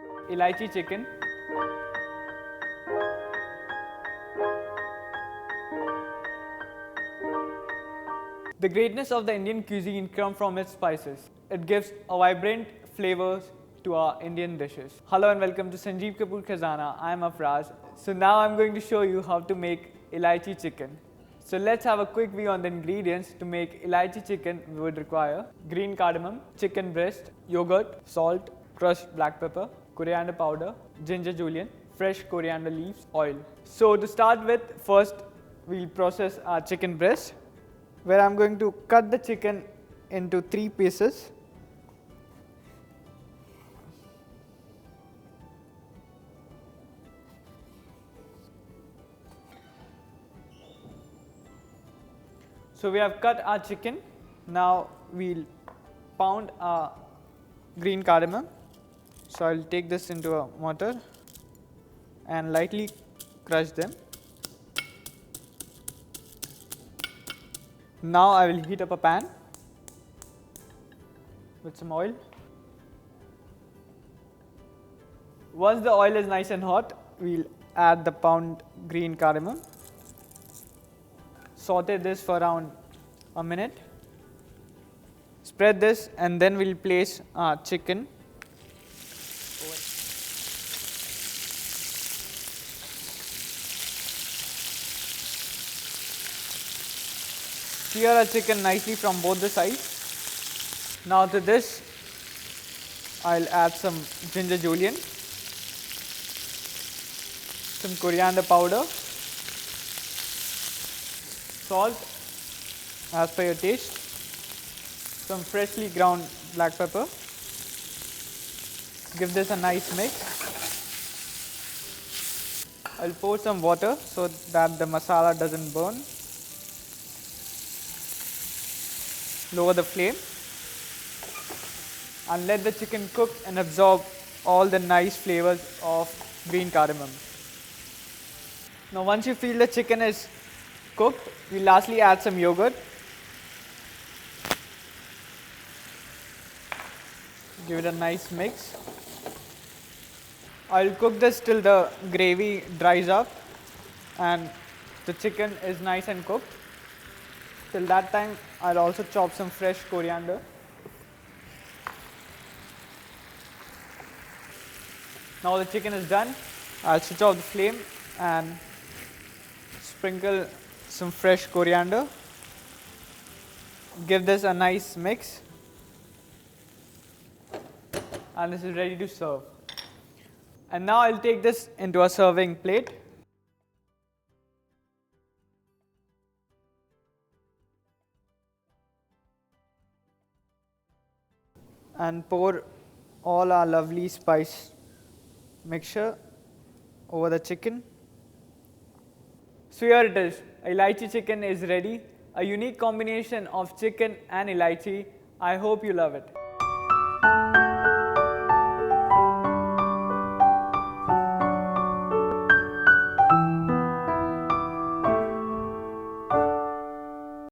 Elaichi Chicken, the greatness of the Indian cuisine comes from its spices. It gives a vibrant flavors to our Indian dishes. Hello and welcome to Sanjeev Kapoor Khazana. I am Afraz. So now I'm going to show you how to make Elaichi Chicken. So let's have a quick view on the ingredients. To make Elaichi Chicken, we would require green cardamom, chicken breast, yogurt, salt, crushed black pepper, coriander powder, ginger julienne, fresh coriander leaves, oil. So to start with, first we'll process our chicken breast, where I'm going to cut the chicken into 3 pieces. So we have cut our chicken. Now we'll pound our green cardamom. So I'll take this into a mortar and lightly crush them. Now I will heat up a pan with some oil. Once the oil is nice and hot, we'll add the pound green cardamom. Saute this for around a minute. Spread this and then we'll place our chicken. Sear our chicken nicely from both the sides. Now to this, I'll add some ginger julienne, some coriander powder, salt as per your taste, some freshly ground black pepper. Give this a nice mix. I'll pour some water so that the masala doesn't burn. Lower the flame and let the chicken cook and absorb all the nice flavors of green cardamom. Now once you feel the chicken is cooked, we'll lastly add some yogurt. Give it a nice mix. I'll cook this till the gravy dries up and the chicken is nice and cooked. Till that time, I'll also chop some fresh coriander. Now the chicken is done. I'll switch off the flame and sprinkle some fresh coriander. Give this a nice mix. And this is ready to serve. And now I'll take this into a serving plate. And pour all our lovely spice mixture over the chicken. So here it is. Elaichi chicken is ready. A unique combination of chicken and elaichi. I hope you love it.